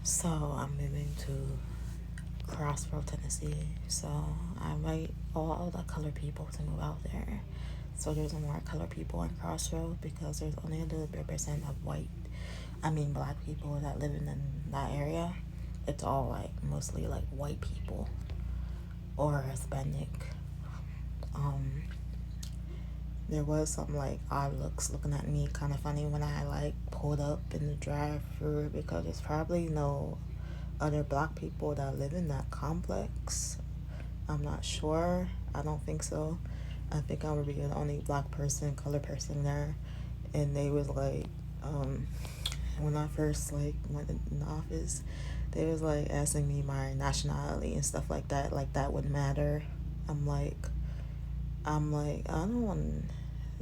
So I'm moving to Crossville, Tennessee. So I invite all the colored people to move out there. So there's more colored people in Crossville because there's only a little bit percent of black people that live in that area. It's all like mostly like white people or Hispanic. Um, there was some like odd looks looking at me, kind of funny when I like pulled up in the drive-through because there's probably no other black people that live in that complex. I'm not sure. I don't think so. I think I would be the only black person, colored person there. And they was like, when I first like went in the office, they was like asking me my nationality and stuff like that would matter. I'm like, I don't want.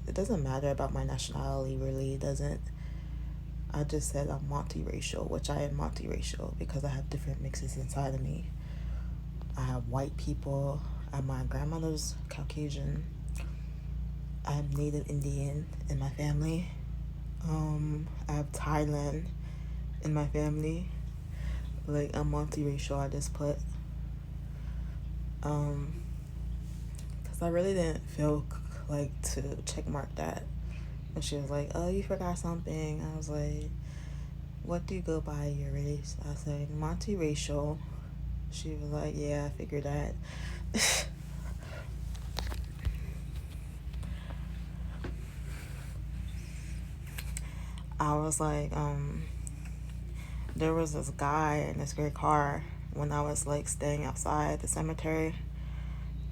It doesn't matter about my nationality, really. It doesn't. I just said I'm multiracial, which I am multiracial because I have different mixes inside of me. I have white people. My grandmother's Caucasian. I have Native Indian in my family. I have Thailand in my family. Like, I'm multiracial. I just put, because I really didn't feel like to check mark that. And she was like, "Oh, you forgot something." I was like, "What do you go by your race?" I said, "Multiracial." She was like, "Yeah, I figured that." I was like, there was this guy in this gray car when I was like staying outside the cemetery.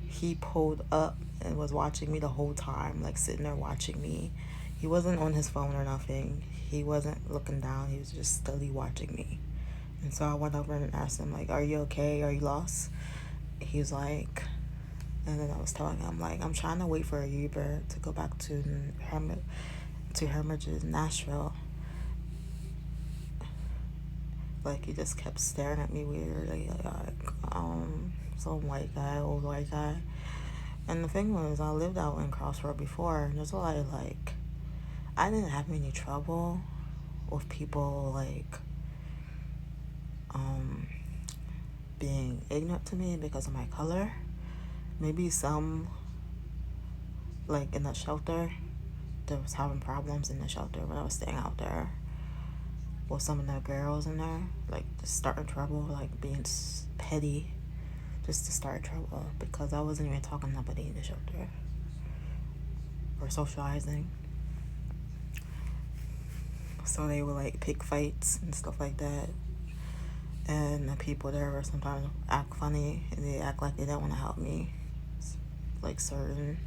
He pulled up and was watching me the whole time, like sitting there watching me. He wasn't on his phone or nothing. He wasn't looking down. He was just steadily watching me. And so I went over and asked him, like, "Are you okay? Are you lost?" He was like, and then I was telling him, like, I'm trying to wait for a Uber to go back to Hermitage, Nashville. Like, he just kept staring at me weirdly, some white guy, old white guy. And the thing was, I lived out in Crossroad before, and there's a lot of, like, I didn't have any trouble with people, like, being ignorant to me because of my color. Maybe some, like, in the shelter, there was having problems in the shelter when I was staying out there with some of the girls in there, like, just starting trouble, like, being petty just to start trouble because I wasn't even talking to nobody in the shelter or socializing. So they would like pick fights and stuff like that. And the people there were sometimes act funny and they act like they don't want to help me. Like certain.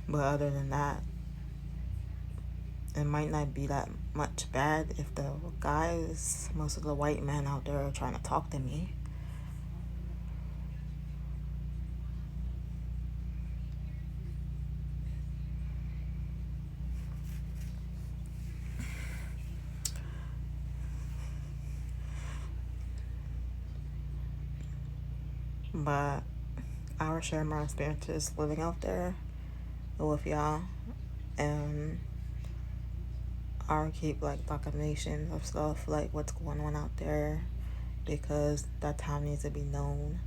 But other than that, it might not be that much bad if the guys, most of the white men out there are trying to talk to me. But I will share my experiences living out there with y'all, and I'll keep like documentation of stuff like what's going on out there because that town needs to be known.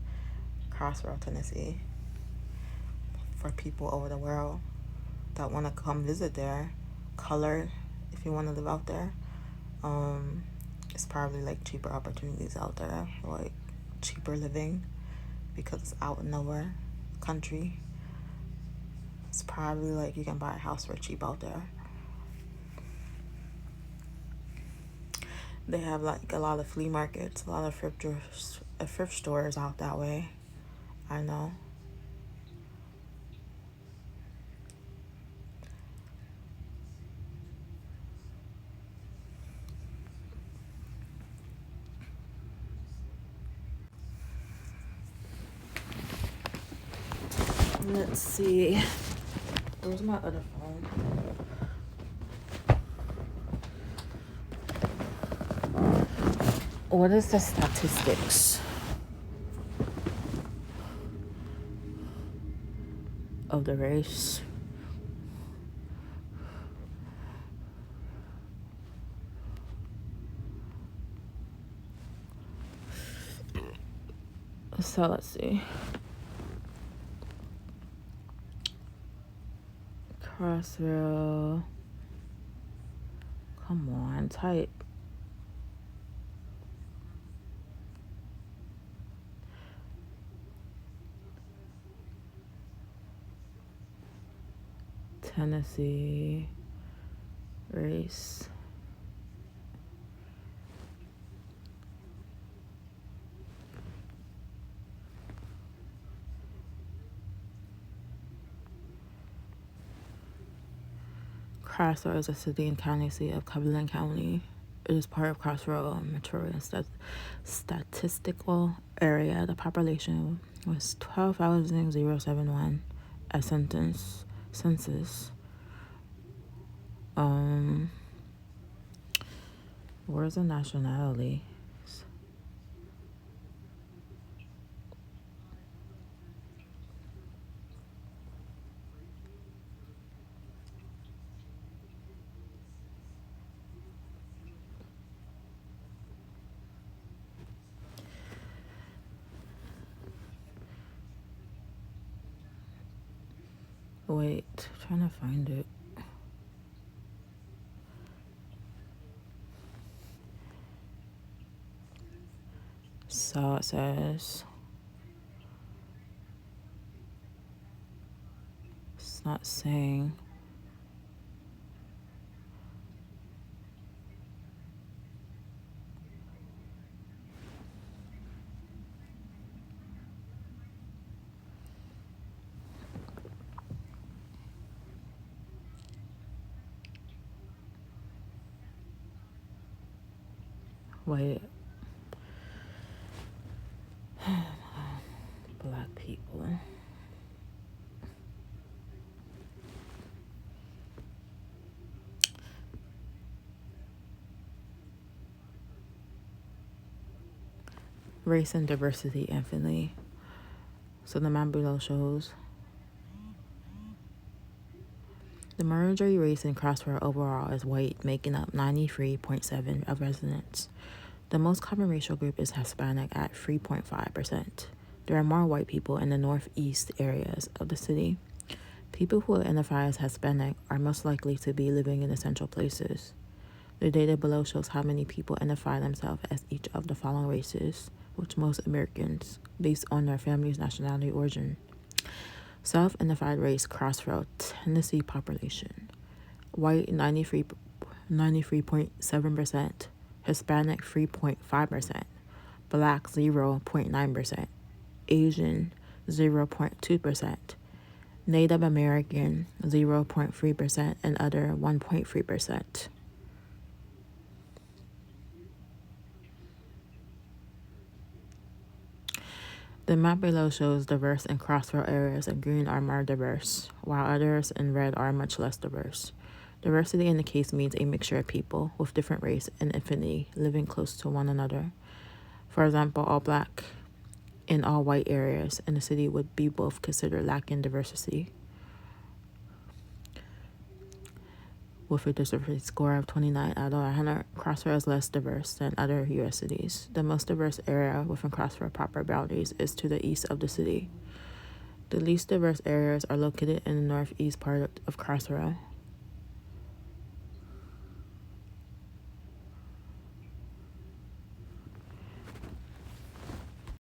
Crossville, Tennessee, for people over the world that want to come visit there. Color, if you want to live out there, it's probably like cheaper opportunities out there, like cheaper living because it's out in nowhere country. It's probably like you can buy a house for cheap out there. They have like a lot of flea markets, a lot of thrift stores out that way. I know. Let's see. Where's my other phone? What is the statistics of the race? So let's see. Crossville. Come on, type. Tennessee race. Crossville is a city and county seat of Cumberland County. It is part of Crossville Metropolitan Statistical Area. The population was 12,071 at census. Where's the nationality? Wait, trying to find it. So it says it's not saying. Wait. Black people. Race and diversity infinitely. So the map below shows the majority race in Crossville overall is white, making up 93.7% of residents. The most common racial group is Hispanic at 3.5%. There are more white people in the northeast areas of the city. People who identify as Hispanic are most likely to be living in essential places. The data below shows how many people identify themselves as each of the following races, which most Americans, based on their family's nationality origin. Self-identified race Crossville, Tennessee population. White 93.7%, Hispanic 3.5%, Black 0.9%, Asian 0.2%, Native American 0.3%, and other 1.3%. The map below shows diverse and Crossville areas in green are more diverse, while others in red are much less diverse. Diversity in the case means a mixture of people with different race and affinity living close to one another. For example, all black and all white areas in the city would be both considered lacking diversity. With a diversity score of 29 out of 100, Crossville is less diverse than other U.S. cities. The most diverse area within Crossville proper boundaries is to the east of the city. The least diverse areas are located in the northeast part of Crossville.